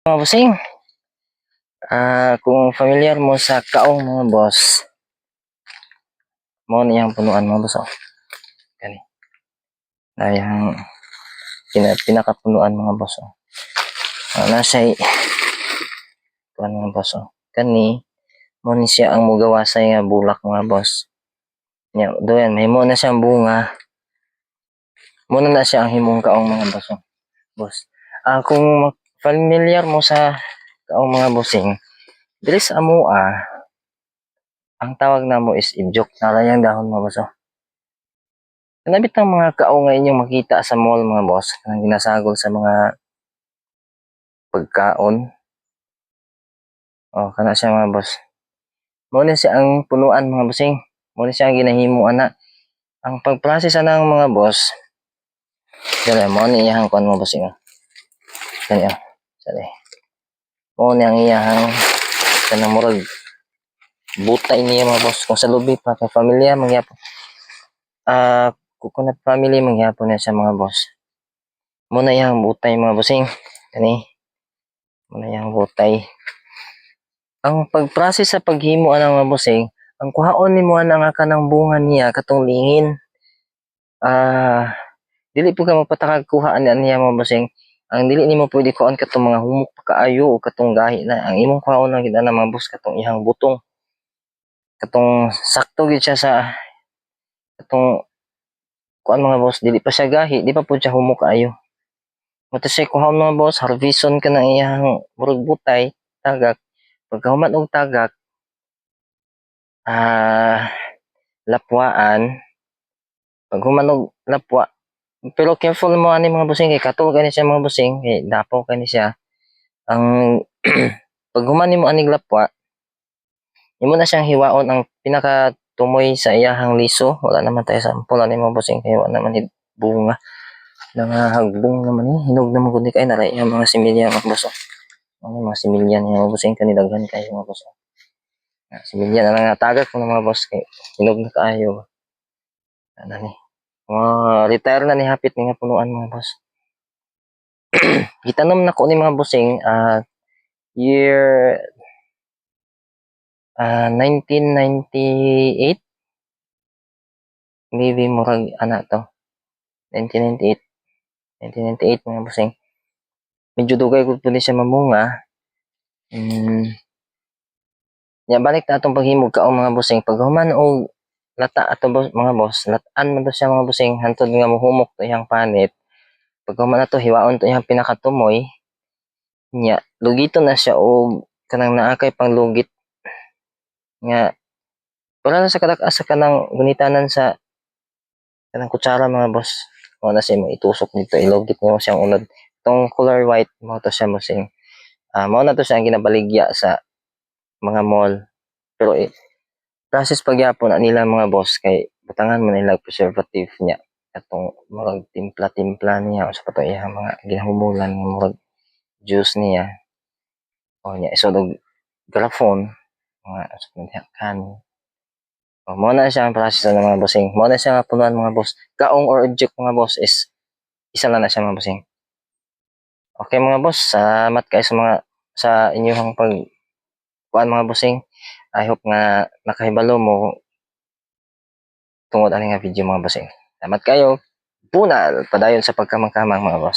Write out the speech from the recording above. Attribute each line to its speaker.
Speaker 1: Mga bossing, kung familiar mo sa kaong mga boss, mo niyang punuan mga boss, oh. Kani. Yung pinakapunuan mga boss, oh. Nasa kuan mga boss, oh. Kani, mo ni siya ang mugawasay nga bulak mga boss. Nya, doyan, may mo na siyang bunga. Mo na siya ang himong kaong mga boss, oh. Boss. Kung familiar mo sa kaong mga bossing, dili sa amoa, ang tawag na mo is ibyok na lang dahon mga boss, oh. Kanabit ang mga kaong nga inyong makita sa mall mga boss, kanang ginasagol sa mga pagkaon. Kana siya mga boss. Mo siya ang punuan mga bossing. Mo siya ang ginahimo ana. Ang pag-process ana ng mga boss. Dala mo ni iyang kon mga bossing. Kani Sali. Mo ni ang iyang kanang murag butay niya mga boss. Kung sa lubi pa kay pamilya mangyapon. Coconut family mangyapon na siya mga boss. Mo na iyang butay mga bossing. Kani. Mo na iyang butay. Ang pag-process sa paghimo anang mga bossing, ang kuhaon nimo ana nga kanang bunga niya katong lingin. Dili po ka magpatakag kuhaan niya mga bossing. Ang dili nimo pwede kuhaan katong mga humok pa kaayo o katong gahi na. Ang imong kuhaon lang gid ana mga boss katong ihang butong. Katong sakto gid siya sa katong kuan mga boss, dili pa siya gahi, di pa pud siya humok kaayo. Mata siya kuhaon mga boss, harveston ka ng iyang murag butay, tagak. Pagkahuman og tagak, lapwaan. Pag human og lapwa, pero careful mo ani mga bossing kay katul kani siya mga bossing, kay dapaw kani siya. Ang pag human nimo anig lapwa, imo na siyang hiwaon ang pinaka tumoy sa iyahang liso. Wala naman tayo sample ani mga bossing kay wala naman bunga. Nangahagbong naman hinog naman gud ni kay naray mga similya mga boss. Ano mga similya niya mga bossing kanidaghan kayo mga boss. Similya na nga tagak ng mga boss kay hinog na kaayo. Ano ni? Retire na ni hapit nga punuan mga boss. Gitanom na ko ni mga bossing year 1998. Maybe murag ana to. 1998 mga bossing. Medyo dugay gud pud siya mamunga. Ya balik na atong paghimog kaong mga bossing. Pag human og lata ato mga boss, latan man to siya mga bossing hantod nga mohumok to iyang panit. Pag human ato hiwaon to iyang pinakatumoy, nya lugiton na siya og kanang naa kay panglugit nga wala na sa kadak-as sa kanang gunitanan sa kanang kutsara mga boss. O na siya itusok dito, ilugit niyo siyang unod. Itong color white mo to siya bossing. Mao na to siya ang ginabaligya sa mga mall. Pero process pagyapon na nila mga boss kay butangan mo nila preservative niya. Katong murag timpla-timpla niya o sa pato iya mga ginahumulan nga murag juice niya. O niya isod og garapon mga sa kan. Mo na siya ang process ng mga bossing. Mo na siya punuan mga boss. Kaong or object mga boss is isa lang na siya mga bossing. Okay mga boss, salamat kayo sa inyong kuan mga bossing. I hope nga nakahibalo mo tungod ani nga video mga bossing. Salamat kayo. Bunal padayon sa pagkamangkamang mga boss.